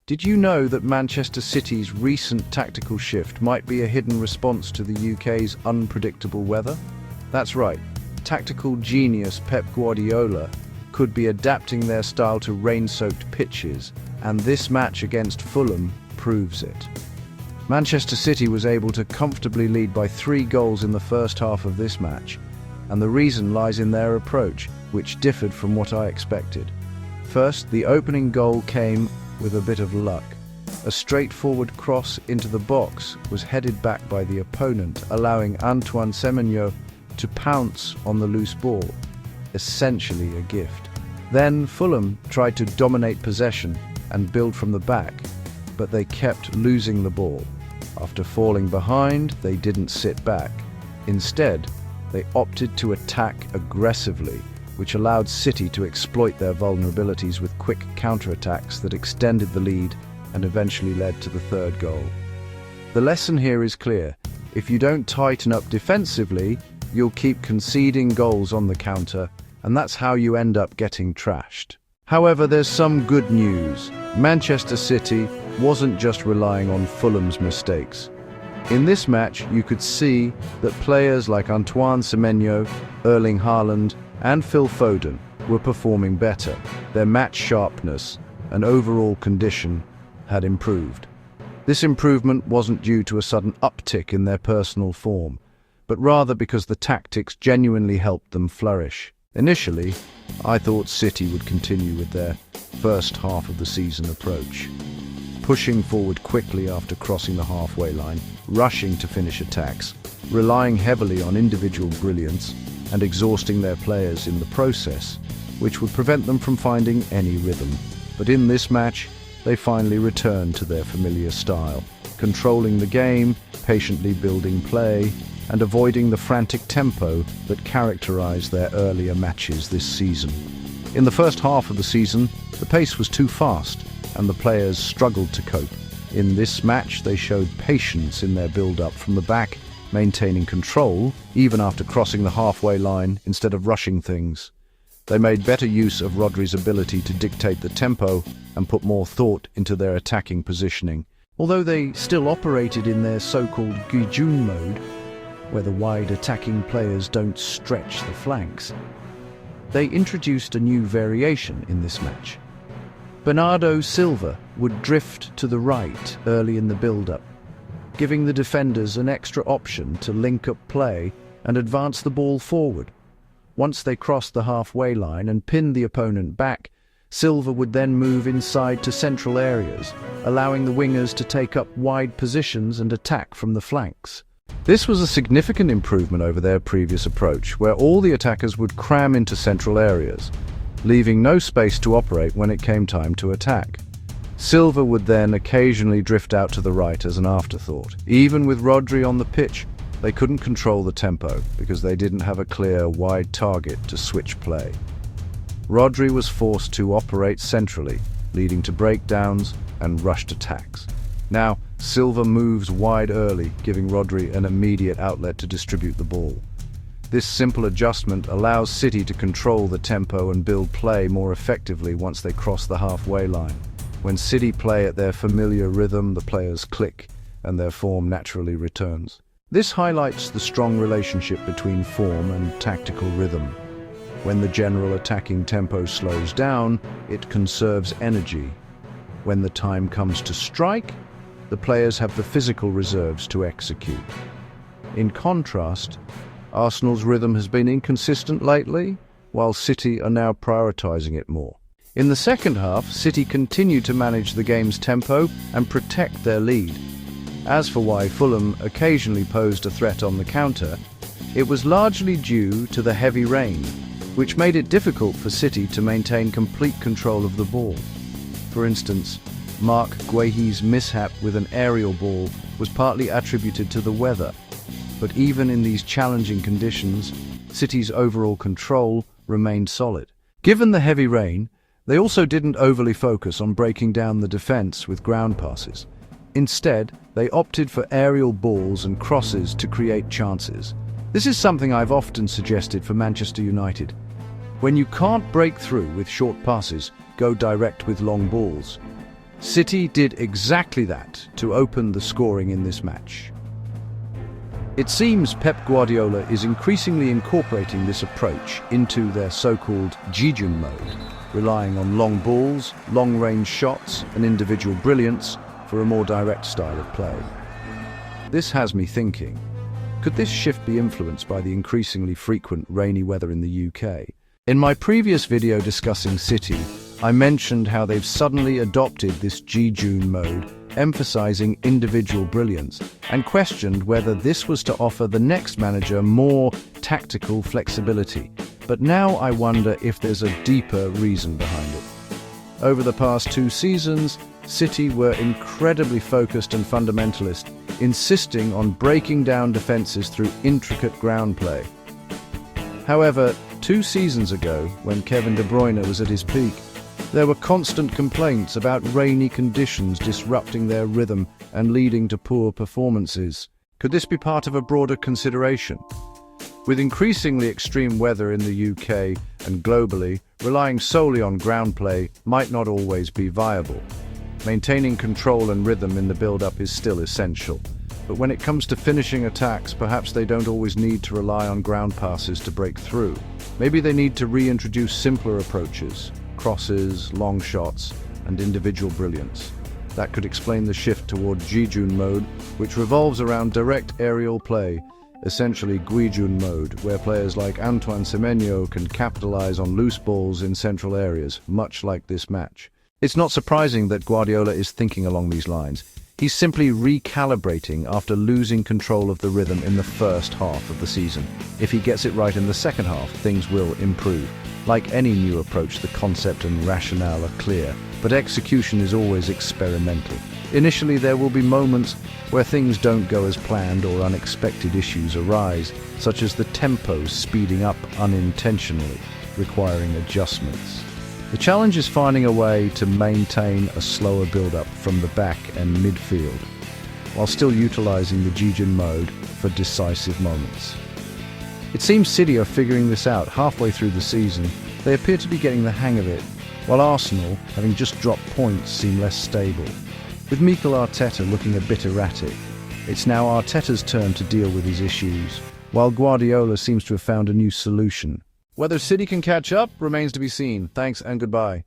Did you know that Manchester City's recent tactical shift might be a hidden response to the UK's unpredictable weather? That's right, tactical genius Pep Guardiola could be adapting their style to rain-soaked pitches, and this match against Fulham proves it. Manchester City was able to comfortably lead by 3 goals in the first half of this match, and the reason lies in their approach, which differed from what I expected. First, the opening goal came with a bit of luck. A straightforward cross into the box was headed back by the opponent, allowing Antoine Semenyo to pounce on the loose ball, essentially a gift. Then Fulham tried to dominate possession and build from the back, but they kept losing the ball. After falling behind, they didn't sit back. Instead, they opted to attack aggressively, which allowed City to exploit their vulnerabilities with quick counterattacks that extended the lead and eventually led to the 3rd goal. The lesson here is clear. If you don't tighten up defensively, you'll keep conceding goals on the counter, and that's how you end up getting trashed. However, there's some good news. Manchester City wasn't just relying on Fulham's mistakes. In this match, you could see that players like Antoine Semenyo, Erling Haaland, and Foden were performing better. Their match sharpness and overall condition had improved. This improvement wasn't due to a sudden uptick in their personal form, but rather because the tactics genuinely helped them flourish. Initially, I thought City would continue with their first half of the season approach, pushing forward quickly after crossing the halfway line, rushing to finish attacks, relying heavily on individual brilliance, and exhausting their players in the process, which would prevent them from finding any rhythm. But in this match, they finally returned to their familiar style, controlling the game, patiently building play, and avoiding the frantic tempo that characterized their earlier matches this season. In the first half of the season, the pace was too fast, and the players struggled to cope. In this match, they showed patience in their build-up from the back, maintaining control even after crossing the halfway line instead of rushing things. They made better use of Rodri's ability to dictate the tempo and put more thought into their attacking positioning. Although they still operated in their so-called Gijun mode, where the wide attacking players don't stretch the flanks, they introduced a new variation in this match. Bernardo Silva would drift to the right early in the build-up, giving the defenders an extra option to link up play and advance the ball forward. Once they crossed the halfway line and pinned the opponent back, Silva would then move inside to central areas, allowing the wingers to take up wide positions and attack from the flanks. This was a significant improvement over their previous approach, where all the attackers would cram into central areas, leaving no space to operate when it came time to attack. Silva would then occasionally drift out to the right as an afterthought. Even with Rodri on the pitch, they couldn't control the tempo because they didn't have a clear, wide target to switch play. Rodri was forced to operate centrally, leading to breakdowns and rushed attacks. Now, Silva moves wide early, giving Rodri an immediate outlet to distribute the ball. This simple adjustment allows City to control the tempo and build play more effectively once they cross the halfway line. When City play at their familiar rhythm, the players click and their form naturally returns. This highlights the strong relationship between form and tactical rhythm. When the general attacking tempo slows down, it conserves energy. When the time comes to strike, the players have the physical reserves to execute. In contrast, Arsenal's rhythm has been inconsistent lately, while City are now prioritizing it more. In the second half, City continued to manage the game's tempo and protect their lead. As for why Fulham occasionally posed a threat on the counter, it was largely due to the heavy rain, which made it difficult for City to maintain complete control of the ball. For instance, Mark Guehi's mishap with an aerial ball was partly attributed to the weather, but even in these challenging conditions, City's overall control remained solid. Given the heavy rain, they also didn't overly focus on breaking down the defense with ground passes. Instead, they opted for aerial balls and crosses to create chances. This is something I've often suggested for Manchester United. When you can't break through with short passes, go direct with long balls. City did exactly that to open the scoring in this match. It seems Pep Guardiola is increasingly incorporating this approach into their so-called Jijun mode, relying on long balls, long-range shots, and individual brilliance for a more direct style of play. This has me thinking, could this shift be influenced by the increasingly frequent rainy weather in the UK? In my previous video discussing City, I mentioned how they've suddenly adopted this Jijun mode, emphasizing individual brilliance, and questioned whether this was to offer the next manager more tactical flexibility. But now I wonder if there's a deeper reason behind it. Over the past 2 seasons, City were incredibly focused and fundamentalist, insisting on breaking down defenses through intricate ground play. However, 2 seasons ago, when Kevin De Bruyne was at his peak, there were constant complaints about rainy conditions disrupting their rhythm and leading to poor performances. Could this be part of a broader consideration? With increasingly extreme weather in the UK and globally, relying solely on ground play might not always be viable. Maintaining control and rhythm in the build-up is still essential. But when it comes to finishing attacks, perhaps they don't always need to rely on ground passes to break through. Maybe they need to reintroduce simpler approaches, crosses, long shots, and individual brilliance. That could explain the shift toward Jijun mode, which revolves around direct aerial play, essentially Guijun mode, where players like Antoine Semenyo can capitalize on loose balls in central areas, much like this match. It's not surprising that Guardiola is thinking along these lines. He's simply recalibrating after losing control of the rhythm in the first half of the season. If he gets it right in the second half, things will improve. Like any new approach, the concept and rationale are clear, but execution is always experimental. Initially, there will be moments where things don't go as planned or unexpected issues arise, such as the tempo speeding up unintentionally, requiring adjustments. The challenge is finding a way to maintain a slower build-up from the back and midfield, while still utilizing the Jijun mode for decisive moments. It seems City are figuring this out halfway through the season. They appear to be getting the hang of it, while Arsenal, having just dropped points, seem less stable. With Mikel Arteta looking a bit erratic, it's now Arteta's turn to deal with his issues, while Guardiola seems to have found a new solution. Whether City can catch up remains to be seen. Thanks and goodbye.